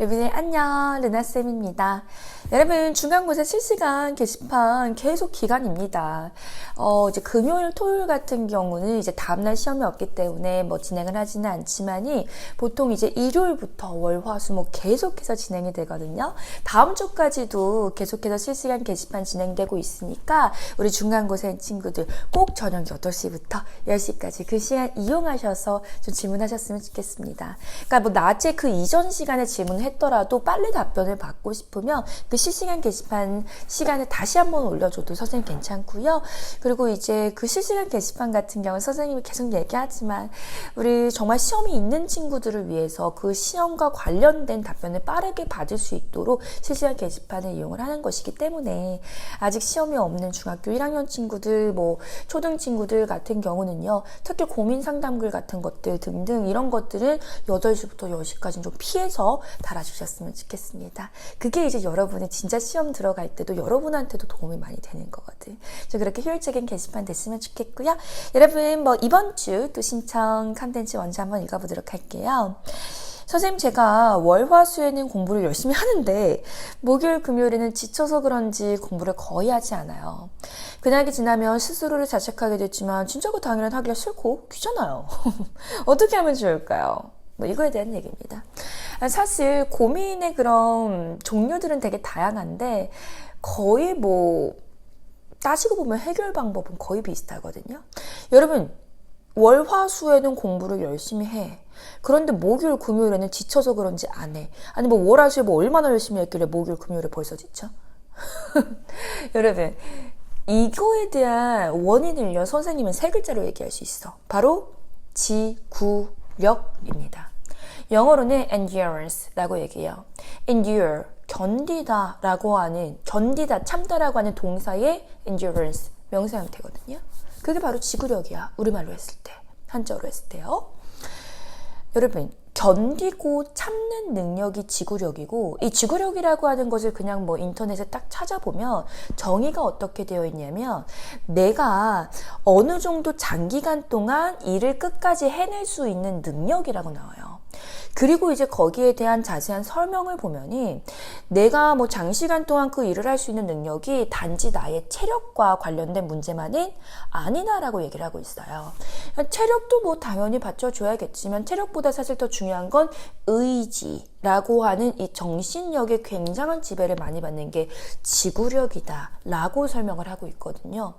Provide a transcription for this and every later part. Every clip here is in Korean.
여러분 안녕, 르나쌤입니다. 여러분 중간고사 실시간 게시판 계속 기간입니다. 이제 금요일, 토요일 같은 경우는 이제 다음날 시험이 없기 때문에 진행을 하지는 않지만이 보통 이제 일요일부터 월, 화, 수 계속해서 진행이 되거든요. 다음 주까지도 계속해서 실시간 게시판 진행되고 있으니까 우리 중간고사인 친구들 꼭 저녁 8시부터 10시까지 그 시간 이용하셔서 좀 질문하셨으면 좋겠습니다. 그러니까 낮에 그 이전 시간에 질문을 했더라도 빨리 답변을 받고 싶으면 그 실시간 게시판 시간에 다시 한번 올려줘도 선생님 괜찮고요. 그리고 이제 그 실시간 게시판 같은 경우는 선생님이 계속 얘기하지만 우리 정말 시험이 있는 친구들을 위해서 그 시험과 관련된 답변을 빠르게 받을 수 있도록 실시간 게시판을 이용을 하는 것이기 때문에 아직 시험이 없는 중학교 1학년 친구들, 초등 친구들 같은 경우는요, 특히 고민 상담글 같은 것들 등등 이런 것들은 8시부터 10시까지는 좀 피해서 달아주셨으면 좋겠습니다. 그게 이제 여러분이 진짜 시험 들어갈 때도 여러분한테도 도움이 많이 되는 거거든. 좀 그렇게 효율적인 게시판 됐으면 좋겠고요. 여러분 이번 주 또 신청 컨텐츠 먼저 한번 읽어보도록 할게요. 선생님, 제가 월, 화, 수에는 공부를 열심히 하는데 목요일, 금요일에는 지쳐서 그런지 공부를 거의 하지 않아요. 그날이 지나면 스스로를 자책하게 됐지만 진짜 그 당일은 하기가 싫고 귀찮아요. 어떻게 하면 좋을까요? 이거에 대한 얘기입니다. 사실 고민의 그런 종류들은 되게 다양한데 거의 따지고 보면 해결 방법은 거의 비슷하거든요. 여러분, 월, 화, 수에는 공부를 열심히 해. 그런데 목요일, 금요일에는 지쳐서 그런지 안 해. 아니 월, 화, 수에 얼마나 열심히 했길래 목요일, 금요일에 벌써 지쳐? 여러분, 이거에 대한 원인을요, 선생님은 3글자로 얘기할 수 있어. 바로 지구력입니다. 영어로는 endurance라고 얘기해요. endure, 견디다 라고 하는, 견디다, 참다라고 하는 동사의 endurance, 명사 형태거든요. 그게 바로 지구력이야. 우리말로 했을 때, 한자어로 했을 때요. 여러분, 견디고 참는 능력이 지구력이고, 이 지구력이라고 하는 것을 그냥 인터넷에 딱 찾아보면 정의가 어떻게 되어 있냐면, 내가 어느 정도 장기간 동안 일을 끝까지 해낼 수 있는 능력이라고 나와요. 그리고 이제 거기에 대한 자세한 설명을 보면이 내가 장시간 동안 그 일을 할 수 있는 능력이 단지 나의 체력과 관련된 문제만은 아니다라고 얘기를 하고 있어요. 체력도 당연히 받쳐줘야겠지만 체력보다 사실 더 중요한 건 의지라고 하는 이 정신력에 굉장한 지배를 많이 받는 게 지구력이다라고 설명을 하고 있거든요.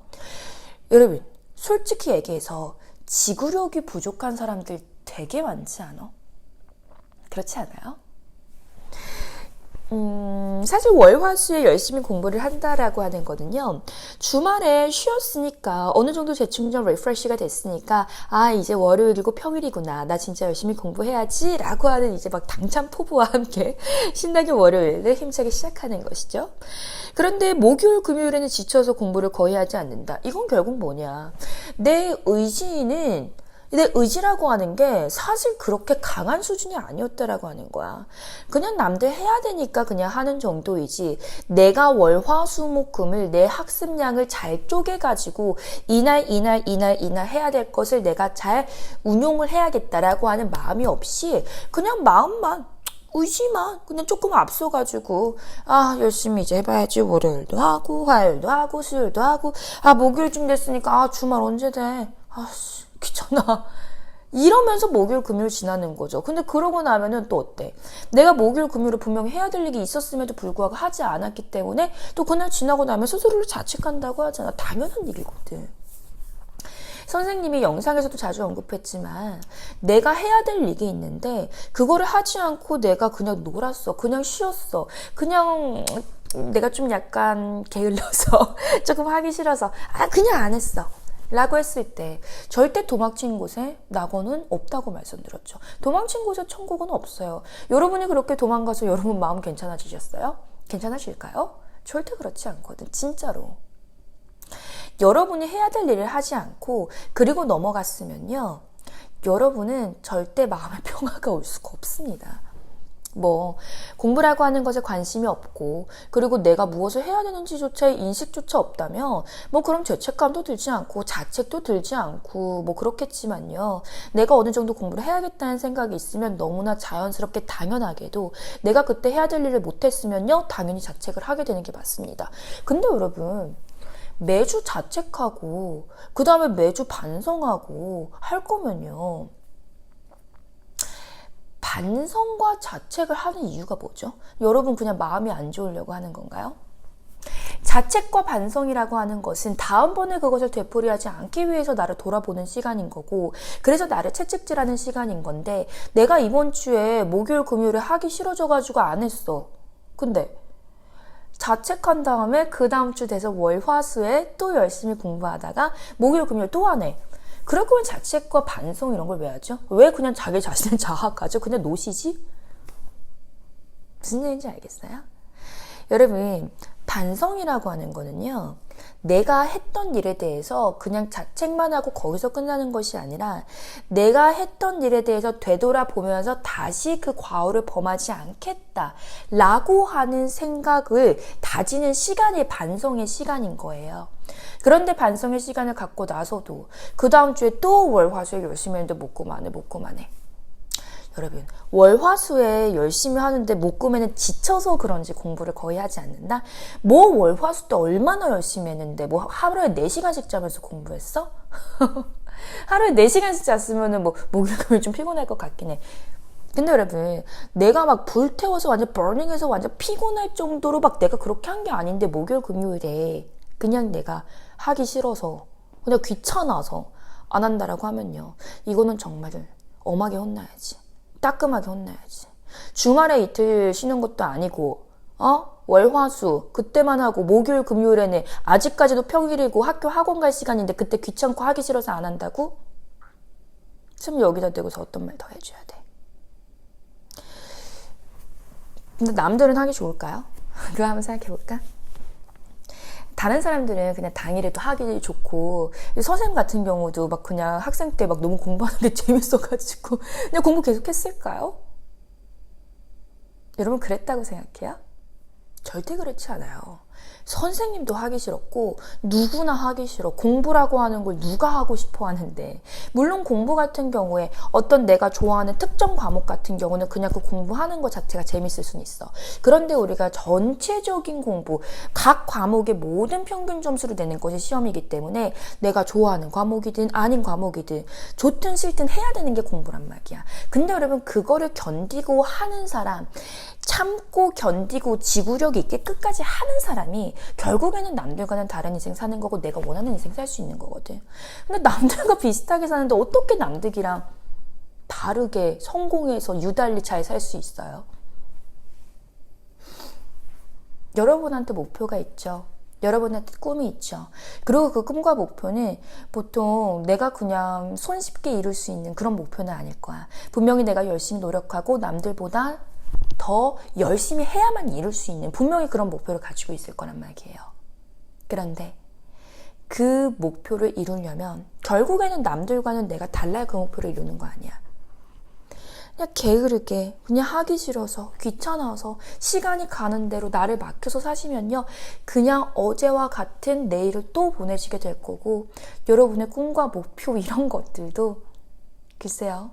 여러분, 솔직히 얘기해서 지구력이 부족한 사람들 되게 많지 않아? 그렇지 않아요? 사실 월, 화, 수에 열심히 공부를 한다라고 하는 거는요, 주말에 쉬었으니까 어느 정도 재충전, 리프레시가 됐으니까 이제 월요일이고 평일이구나, 나 진짜 열심히 공부해야지 라고 하는 이제 당찬 포부와 함께 신나게 월요일을 힘차게 시작하는 것이죠. 그런데 목요일, 금요일에는 지쳐서 공부를 거의 하지 않는다. 이건 결국 뭐냐, 내 의지라고 하는 게 사실 그렇게 강한 수준이 아니었다라고 하는 거야. 그냥 남들 해야 되니까 그냥 하는 정도이지, 내가 월, 화, 수, 목, 금을 내 학습량을 잘 쪼개가지고 이날 해야 될 것을 내가 잘 운용을 해야겠다라고 하는 마음이 없이 그냥 마음만, 의지만 그냥 조금 앞서가지고 열심히 이제 해봐야지. 월요일도 하고 화요일도 하고 수요일도 하고 목요일쯤 됐으니까 주말 언제 돼? 귀찮아. 이러면서 목요일, 금요일 지나는 거죠. 근데 그러고 나면은 또 어때? 내가 목요일, 금요일에 분명히 해야 될 일이 있었음에도 불구하고 하지 않았기 때문에 또 그날 지나고 나면 스스로를 자책한다고 하잖아. 당연한 일이거든. 선생님이 영상에서도 자주 언급했지만 내가 해야 될 일이 있는데 그거를 하지 않고 내가 그냥 놀았어. 그냥 쉬었어. 그냥 내가 좀 약간 게을러서 조금 하기 싫어서 그냥 안 했어 라고 했을 때 절대 도망친 곳에 낙원은 없다고 말씀드렸죠. 도망친 곳에 천국은 없어요. 여러분이 그렇게 도망가서 여러분 마음 괜찮아지셨어요? 괜찮으실까요? 절대 그렇지 않거든. 진짜로. 여러분이 해야 될 일을 하지 않고 그리고 넘어갔으면요, 여러분은 절대 마음의 평화가 올 수가 없습니다. 뭐 공부라고 하는 것에 관심이 없고 그리고 내가 무엇을 해야 되는지조차의 인식조차 없다면 뭐 그럼 죄책감도 들지 않고 자책도 들지 않고 뭐 그렇겠지만요. 내가 어느 정도 공부를 해야겠다는 생각이 있으면 너무나 자연스럽게 당연하게도 내가 그때 해야 될 일을 못했으면요. 당연히 자책을 하게 되는 게 맞습니다. 근데 여러분 매주 자책하고 그 다음에 매주 반성하고 할 거면요. 반성과 자책을 하는 이유가 뭐죠? 여러분 그냥 마음이 안 좋으려고 하는 건가요? 자책과 반성이라고 하는 것은 다음번에 그것을 되풀이하지 않기 위해서 나를 돌아보는 시간인 거고 그래서 나를 채찍질하는 시간인 건데 내가 이번 주에 목요일 금요일에 하기 싫어져가지고 안 했어. 근데 자책한 다음에 그 다음 주 돼서 월, 화, 수에 또 열심히 공부하다가 목요일 금요일 또 안 해. 그럴 거면 자책과 반성 이런 걸 왜 하죠? 왜 그냥 자기 자신을 자학하죠? 그냥 노시지? 무슨 얘기인지 알겠어요? 여러분 반성이라고 하는 거는요. 내가 했던 일에 대해서 그냥 자책만 하고 거기서 끝나는 것이 아니라 내가 했던 일에 대해서 되돌아보면서 다시 그 과오를 범하지 않겠다 라고 하는 생각을 다지는 시간이 반성의 시간인 거예요. 그런데 반성의 시간을 갖고 나서도 그 다음 주에 또 월, 화, 수에 열심히 했는데 못 그만해. 여러분 월, 화, 수에 열심히 하는데 목금에는 지쳐서 그런지 공부를 거의 하지 않는다? 뭐 월, 화, 수 때 얼마나 열심히 했는데 뭐 하루에 4시간씩 자면서 공부했어? 하루에 4시간씩 잤으면 뭐 목요일 금요일 좀 피곤할 것 같긴 해. 근데 여러분 내가 막 불태워서 완전 버닝해서 완전 피곤할 정도로 막 내가 그렇게 한 게 아닌데 목요일 금요일에 그냥 내가 하기 싫어서 그냥 귀찮아서 안 한다라고 하면요. 이거는 정말 엄하게 혼나야지. 따끔하게 혼나야지. 주말에 이틀 쉬는 것도 아니고 월, 화, 수 그때만 하고 목요일 금요일에는 아직까지도 평일이고 학교 학원 갈 시간인데 그때 귀찮고 하기 싫어서 안 한다고? 참 여기다 대고서 어떤 말 더 해줘야 돼. 근데 남들은 하기 좋을까요? 그거 한번 생각해볼까? 다른 사람들은 그냥 당일에도 하기 좋고 선생님 같은 경우도 막 그냥 학생 때 막 너무 공부하는 게 재밌어가지고 그냥 공부 계속 했을까요? 여러분 그랬다고 생각해요? 절대 그렇지 않아요. 선생님도 하기 싫었고 누구나 하기 싫어. 공부라고 하는 걸 누가 하고 싶어 하는데 물론 공부 같은 경우에 어떤 내가 좋아하는 특정 과목 같은 경우는 그냥 그 공부하는 것 자체가 재밌을 수는 있어. 그런데 우리가 전체적인 공부 각 과목의 모든 평균 점수를 내는 것이 시험이기 때문에 내가 좋아하는 과목이든 아닌 과목이든 좋든 싫든 해야 되는 게 공부란 말이야. 근데 여러분 그거를 견디고 하는 사람 참고 견디고 지구력 있게 끝까지 하는 사람이 결국에는 남들과는 다른 인생 사는 거고 내가 원하는 인생 살 수 있는 거거든. 근데 남들과 비슷하게 사는데 어떻게 남들이랑 다르게 성공해서 유달리 잘 살 수 있어요? 여러분한테 목표가 있죠. 여러분한테 꿈이 있죠. 그리고 그 꿈과 목표는 보통 내가 그냥 손쉽게 이룰 수 있는 그런 목표는 아닐 거야. 분명히 내가 열심히 노력하고 남들보다 더 열심히 해야만 이룰 수 있는 분명히 그런 목표를 가지고 있을 거란 말이에요. 그런데 그 목표를 이루려면 결국에는 남들과는 내가 달라야 그 목표를 이루는 거 아니야. 그냥 게으르게 그냥 하기 싫어서 귀찮아서 시간이 가는 대로 나를 맡겨서 사시면요. 그냥 어제와 같은 내일을 또 보내시게 될 거고 여러분의 꿈과 목표 이런 것들도 글쎄요.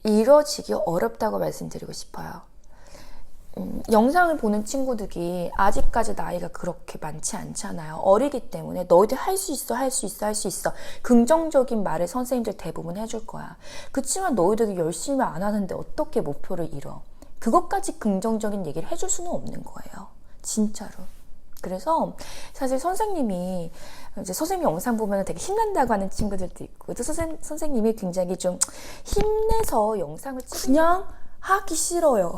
이뤄지기 어렵다고 말씀드리고 싶어요. 영상을 보는 친구들이 아직까지 나이가 그렇게 많지 않잖아요. 어리기 때문에 너희들 할 수 있어, 할 수 있어, 할 수 있어. 긍정적인 말을 선생님들 대부분 해줄 거야. 그치만 너희들이 열심히 안 하는데 어떻게 목표를 이뤄? 그것까지 긍정적인 얘기를 해줄 수는 없는 거예요. 진짜로. 그래서 사실 선생님이 이제 선생님 영상 보면 되게 힘난다고 하는 친구들도 있고 또 선생님이 굉장히 좀 힘내서 영상을 그냥 하기 싫어요.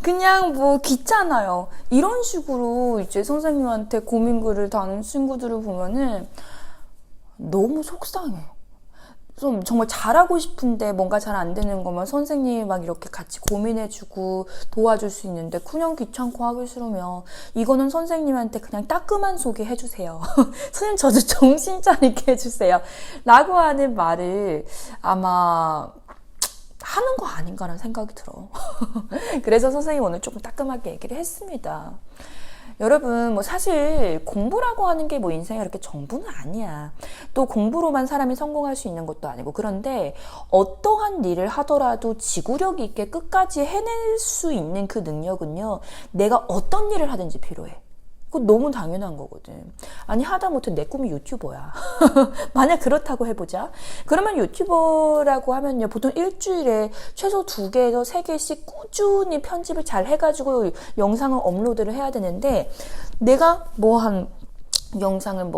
그냥 뭐 귀찮아요. 이런 식으로 이제 선생님한테 고민글을 다는 친구들을 보면은 너무 속상해. 좀 정말 잘하고 싶은데 뭔가 잘 안 되는 거면 선생님이 막 이렇게 같이 고민해주고 도와줄 수 있는데 그냥 귀찮고 하기 싫으면 이거는 선생님한테 그냥 따끔한 소개 해주세요. 선생님 저 좀 정신 차리게 해주세요. 라고 하는 말을 아마 하는 거 아닌가라는 생각이 들어. 그래서 선생님이 오늘 조금 따끔하게 얘기를 했습니다. 여러분, 뭐 사실 공부라고 하는 게 뭐 인생에 그렇게 전부는 아니야. 또 공부로만 사람이 성공할 수 있는 것도 아니고. 그런데 어떠한 일을 하더라도 지구력 있게 끝까지 해낼 수 있는 그 능력은요, 내가 어떤 일을 하든지 필요해. 그거 너무 당연한 거거든. 아니, 하다못해 내 꿈이 유튜버야. 만약 그렇다고 해보자. 그러면 유튜버라고 하면요, 보통 일주일에 최소 2개에서 3개씩 꾸준히 편집을 잘 해가지고 영상을 업로드를 해야 되는데, 내가 영상을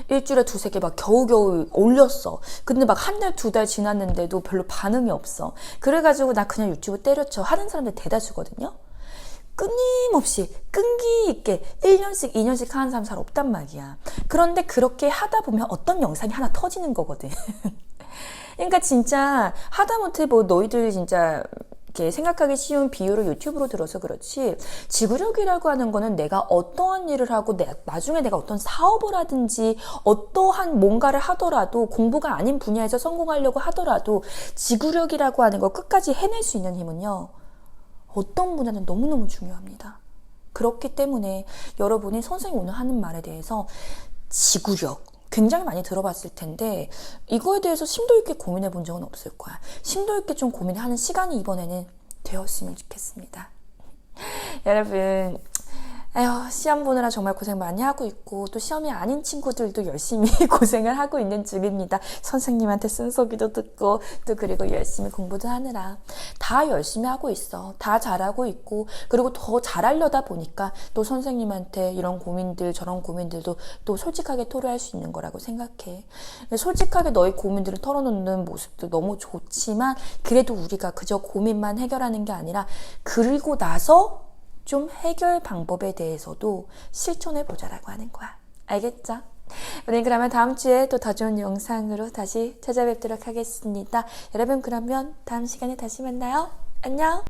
일주일에 2-3개 막 겨우겨우 올렸어. 근데 막 1달, 2달 지났는데도 별로 반응이 없어. 그래가지고 나 그냥 유튜브 때려쳐 하는 사람들 대다수거든요. 끊임없이 끈기 있게 1년씩 2년씩 하는 사람 잘 없단 말이야. 그런데 그렇게 하다 보면 어떤 영상이 하나 터지는 거거든. 그러니까 진짜 하다못해 너희들 진짜 이렇게 생각하기 쉬운 비유를 유튜브로 들어서 그렇지, 지구력이라고 하는 거는 내가 어떠한 일을 하고 나중에 내가 어떤 사업을 하든지 어떠한 뭔가를 하더라도, 공부가 아닌 분야에서 성공하려고 하더라도 지구력이라고 하는 거 끝까지 해낼 수 있는 힘은요, 어떤 분야는 너무너무 중요합니다. 그렇기 때문에 여러분이 선생님이 오늘 하는 말에 대해서 지구력 굉장히 많이 들어봤을 텐데, 이거에 대해서 심도 있게 고민해 본 적은 없을 거야. 심도 있게 좀 고민하는 시간이 이번에는 되었으면 좋겠습니다. 여러분, 시험 보느라 정말 고생 많이 하고 있고, 또 시험이 아닌 친구들도 열심히 고생을 하고 있는 중입니다. 선생님한테 쓴소리도 듣고, 또 그리고 열심히 공부도 하느라 다 열심히 하고 있어. 다 잘하고 있고, 그리고 더 잘하려다 보니까 또 선생님한테 이런 고민들 저런 고민들도 또 솔직하게 토로할 수 있는 거라고 생각해. 솔직하게 너의 고민들을 털어놓는 모습도 너무 좋지만, 그래도 우리가 그저 고민만 해결하는 게 아니라 그리고 나서 좀 해결 방법에 대해서도 실천해 보자라고 하는 거야. 알겠죠? 우리 그러면 다음 주에 또 더 좋은 영상으로 다시 찾아뵙도록 하겠습니다. 여러분, 그러면 다음 시간에 다시 만나요. 안녕.